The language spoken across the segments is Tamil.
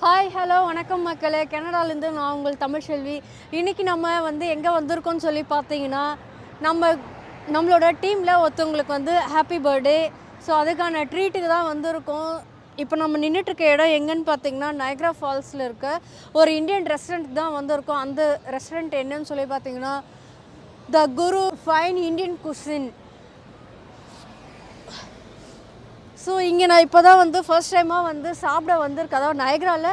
ஹாய் ஹலோ வணக்கம் மக்களே, கனடாலேருந்து நான் உங்கள் தமிழ் செல்வி. இன்றைக்கி நம்ம எங்கே வந்திருக்கோம்னு சொல்லி பார்த்தீங்கன்னா, நம்மளோட டீமில் ஒருத்தவங்களுக்கு ஹாப்பி பர்த்டே. ஸோ அதுக்கான ட்ரீட்டுக்கு தான் வந்திருக்கோம். இப்போ நம்ம நின்றுட்டுருக்க இடம் எங்கன்னு பார்த்தீங்கன்னா, நயக்ரா ஃபால்ஸில் இருக்க ஒரு இந்தியன் ரெஸ்டாரண்ட் தான் வந்திருக்கோம். அந்த ரெஸ்டாரண்ட் என்னன்னு சொல்லி பார்த்தீங்கன்னா, த குரு ஃபைன் இந்தியன் குசின். ஸோ இங்கே நான் இப்போ தான் ஃபர்ஸ்ட் டைமாக சாப்பிட வந்திருக்கேன். அதாவது நயக்ராவில்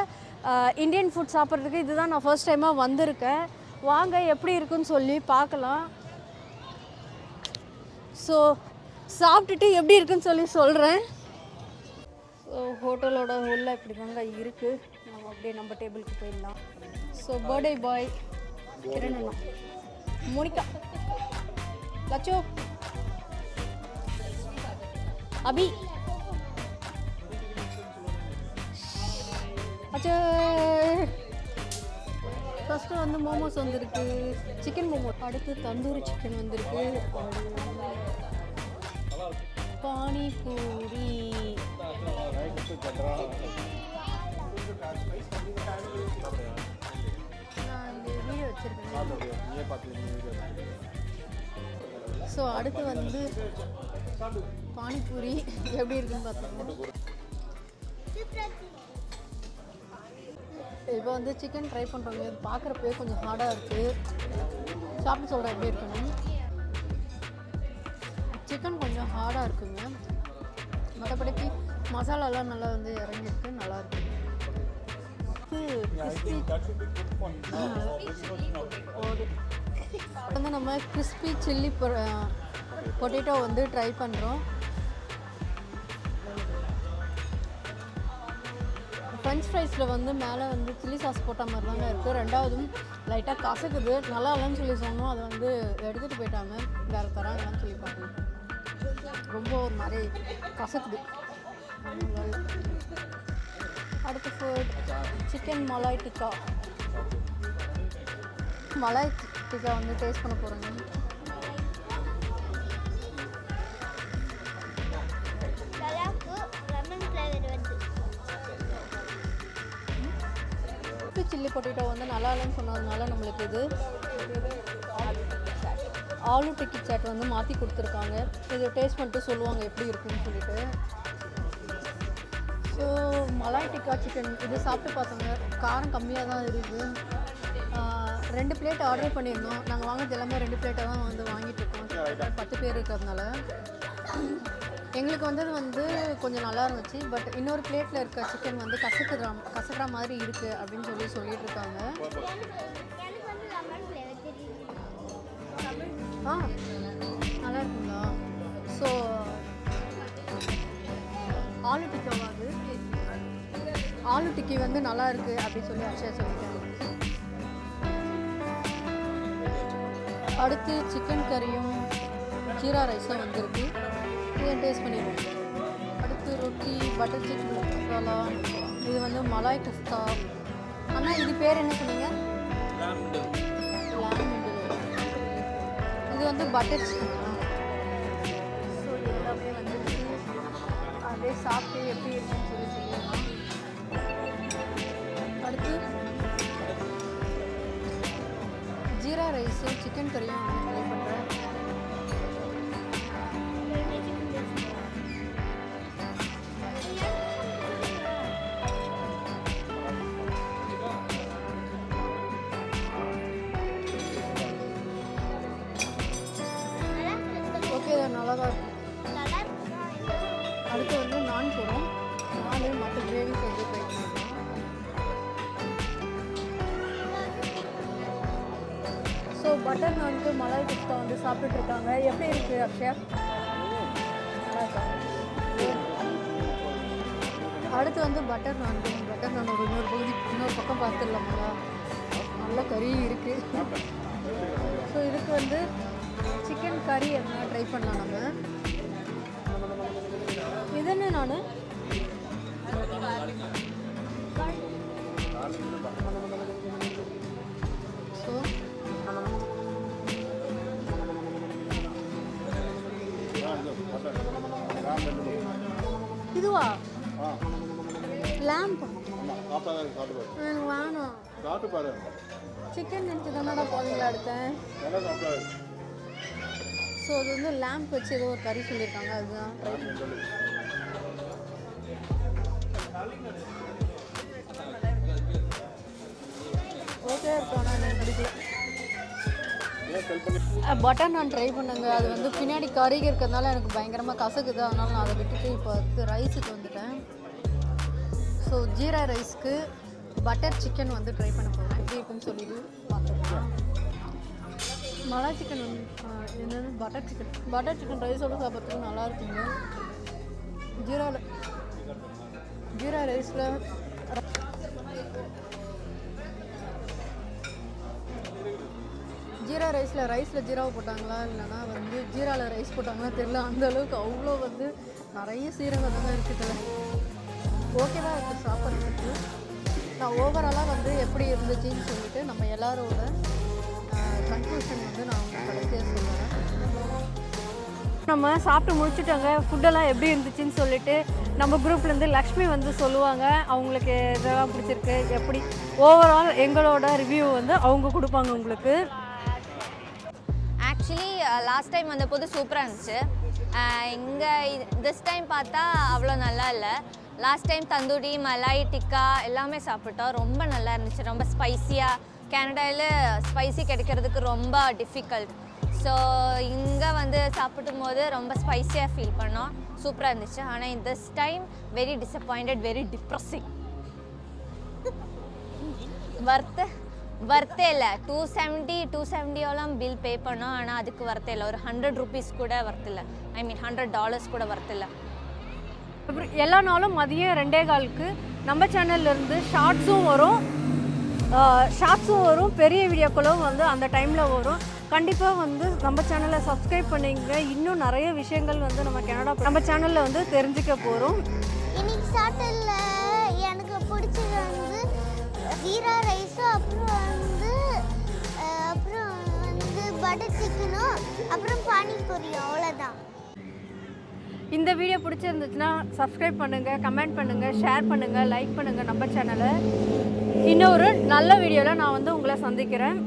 இந்தியன் ஃபுட் சாப்பிட்றதுக்கு இதுதான் நான் ஃபர்ஸ்ட் டைமாக வந்திருக்கேன். வாங்க எப்படி இருக்குன்னு சொல்லி பார்க்கலாம். ஸோ சாப்பிட்டுட்டு எப்படி இருக்குன்னு சொல்லி சொல்கிறேன். ஸோ ஹோட்டலோட உள்ள இப்படி தாங்க இருக்குது. நம்ம அப்படியே நம்ம டேபிளுக்கு போயிடலாம். ஸோ பர்த்டே பாய் கிரண் அண்ணா, மோனிகா, லச்சோ, அபி, ஃபஸ்ட்டு மோமோஸ் வந்திருக்கு, சிக்கன் மோமோஸ். அடுத்து தந்தூரி சிக்கன் வந்திருக்கு, பானிபூரி, நான் இந்த வீடியோ வச்சுருக்கேன். ஸோ அடுத்து பானிபூரி எப்படி இருக்குன்னு பார்த்தோம்னா, இப்போ சிக்கன் ட்ரை பண்ணுறோங்க. இது பார்க்குறப்பே கொஞ்சம் ஹார்டாக இருக்குது. சாப்பிட்டு சொல்கிறேன் எப்படி இருக்குன்னு. சிக்கன் கொஞ்சம் ஹார்டாக இருக்குங்க. மற்றபடிக்கு மசாலாலாம் நல்லா இறங்கிருக்கு, நல்லாயிருக்கு. நம்ம கிறிஸ்பி சில்லி பொட்டேட்டோ ட்ரை பண்ணுறோம். ஃப்ரெஞ்ச் ஃப்ரைஸில் மேலே சில்லி சாஸ் போட்ட மாதிரி தாங்க இருக்குது. ரெண்டாவதும் லைட்டாக கசக்குது. நல்லா இல்லைன்னு சொல்லி சொன்னோம். அதை எடுத்துகிட்டு போயிட்டாங்க. வேறு தராங்கன்னு சொல்லி பார்க்கணும். ரொம்ப ஒரு மாதிரி கசக்குது. அடுத்த food chicken malai tikka. Malai tikka taste பண்ண போகிறேங்க. சில்லி பொட்டேட்டோ நல்லா இல்லைன்னு சொன்னதுனால நம்மளுக்கு இது ஆலு டிக்கி சாட் மாற்றி கொடுத்துருக்காங்க. இது டேஸ்ட் பண்ணிட்டு சொல்லுவாங்க எப்படி இருக்குன்னு சொல்லிட்டு. ஸோ மலாய் டிக்கா சிக்கன் இது சாப்பிட்டு பார்த்தோங்க. காரம் கம்மியாக தான் இருக்குது. 2 பிளேட் ஆர்டர் பண்ணியிருந்தோம். நாங்கள் வாங்கினது எல்லாமே 2 பிளேட்டாக தான் வாங்கிட்டுருக்கோம். 10 பேர் இருக்கிறதுனால எங்களுக்கு கொஞ்சம் நல்லா இருந்துச்சு. பட் இன்னொரு பிளேட்டில் இருக்க சிக்கன் கசக்கிற மாதிரி இருக்குது அப்படின்னு சொல்லிட்டு இருக்காங்க. நல்லா இருக்குங்களா? ஸோ ஆலு டிக்காவாது ஆலு டிக்கி நல்லா இருக்குது அப்படின்னு சொல்லி அக்ஷயா சொல்லிட்டாங்க. அடுத்து சிக்கன் கறியும் ஜீரா ரைஸும் வந்திருக்கு. இதை டேஸ்ட் பண்ணிடுவோம். அடுத்து ரொட்டி, பட்டர் சிக்கன் மசாலா, இது மலாய் குஃப்தா. ஆனால் இது பேர் என்ன சொன்னீங்க? இது பட்டர் சிக்கன். ஸோ இது எல்லாமே அப்படியே சாப்பிட்டு எப்படி இருக்குன்னு சொல்லலாம். அடுத்து ஜீரா ரைஸும் சிக்கன் கறியும் ட்ரை பண்ணுறேன். நல்லா தான் இருக்கும். அடுத்து நான் போகிறோம். நான் மற்ற கிரேவிஸ் ட்ரை பண்ணலாம். ஸோ பட்டர் நானுக்கு மலாய் குஃப்தா சாப்பிட்டுட்டு இருக்காங்க. எப்படி இருக்குது அக்ஷயா? அடுத்து பட்டர் நானோட இன்னொரு பக்கம் பார்த்துடலாமா? நல்ல கறி இருக்குது. ஸோ இதுக்கு சிக்கன் கறி என்ன ட்ரை பண்ணலாம் நம்ம. இதுன்னு நான் ஸோ இதுவா lamp எனக்கு வேணாம். சிக்கன் எடுத்து தானடா போவீங்களா எடுத்தேன். ஸோ அது வந்து லேம்ப் வச்சு ஏதோ ஒரு கறி சொல்லியிருக்காங்க, அதுதான் ட்ரை பண்ணி. ஓகே இருக்கோண்ணா, எனக்கு பிடிக்கல. பட்டர் நான் ட்ரை பண்ணுங்க, அது வந்து பின்னாடி கறி இருக்கிறதுனால எனக்கு பயங்கரமாக கசக்குது, அதனால நான் அதை விட்டுட்டு இப்போ ரைஸுக்கு வந்துட்டேன். ஸோ ஜீரா ரைஸ்க்கு பட்டர் சிக்கன் வந்து ட்ரை பண்ண போகிறேன், எப்படி இருக்குன்னு சொல்லிட்டு பார்த்துக்கலாம். மலாய் சிக்கன் வந்து என்னென்னு பட்டர் சிக்கன் ரைஸோடு சாப்பிட்றதுக்கு நல்லா இருக்குங்க. ஜீரா ரைஸில் ரைஸில் ஜீராவை போட்டாங்களா இல்லைனா வந்து ஜீராவில் ரைஸ் போட்டாங்களா தெரியல, அந்தளவுக்கு அவ்வளோ வந்து நிறைய சீரகம் தான் இருக்குது. ஓகேவா இருக்குது சாப்பிட்றதுக்கு. நான் ஓவராலாக வந்து எப்படி இருந்துச்சுன்னு சொல்லிட்டு நம்ம எல்லாரோட கன்க்ளூஷன் வந்து நான் உங்களுக்கு கடைசியாக சொல்லுவேன். நம்ம சாப்பிட்டு முடிச்சுட்டாங்க, ஃபுட்டெல்லாம் எப்படி இருந்துச்சுன்னு சொல்லிட்டு நம்ம குரூப்லேருந்து லக்ஷ்மி வந்து சொல்லுவாங்க அவங்களுக்கு இதெல்லாம் பிடிச்சிருக்கு, எப்படி ஓவரால் எங்களோட ரிவ்யூ வந்து அவங்க கொடுப்பாங்க உங்களுக்கு. ஆக்சுவலி லாஸ்ட் டைம் வந்தபோது சூப்பராக இருந்துச்சு. இங்கே திஸ் டைம் பார்த்தா அவ்வளோ நல்லா இல்லை. லாஸ்ட் டைம் தந்தூரி, மலாய் டிக்கா எல்லாமே சாப்பிட்டோம், ரொம்ப நல்லா இருந்துச்சு. ரொம்ப ஸ்பைஸியாக, கனடாவில் ஸ்பைசி கிடைக்கிறதுக்கு ரொம்ப டிஃபிகல்ட். ஸோ இங்கே வந்து சாப்பிடும் போது ரொம்ப ஸ்பைஸியாக ஃபீல் பண்ணோம், சூப்பராக இருந்துச்சு. ஆனால் this time very disappointed, very depressing. வர்த்தே இல்லை. 270 பில் பே பண்ணோம், ஆனால் அதுக்கு வர்த்தே இல்லை. ஒரு 100 ரூபீஸ் கூட வர்த்தில்லை, ஐ மீன் $100 கூட வர்த்தில்லை. அப்புறம் எல்லா நாளும் மதியம் 2:15க்கு நம்ம சேனல்லேருந்து ஷார்ட்ஸும் வரும், பெரிய வீடியோக்களும் வந்து அந்த டைமில் வரும். கண்டிப்பாக வந்து நம்ம சேனலை சப்ஸ்கிரைப் பண்ணிங்க, இன்னும் நிறைய விஷயங்கள் வந்து நம்ம சேனலில் வந்து தெரிஞ்சுக்க போகிறோம். இன்னைக்கு சாப்பிட்டதில் எனக்கு பிடிச்சது வந்து ஜீரா ரைஸும் அப்புறம் வந்து பட்டர் சிக்கனும் அப்புறம் பானிபூரியும், அவ்வளோதான். இந்த வீடியோ பிடிச்சிருந்துச்சுன்னா சப்ஸ்கிரைப் பண்ணுங்கள், கமெண்ட் பண்ணுங்கள், ஷேர் பண்ணுங்கள், லைக் பண்ணுங்கள் நம்ம சேனலை. இன்னொரு நல்ல வீடியோவில் நான் வந்து உங்களை சந்திக்கிறேன்.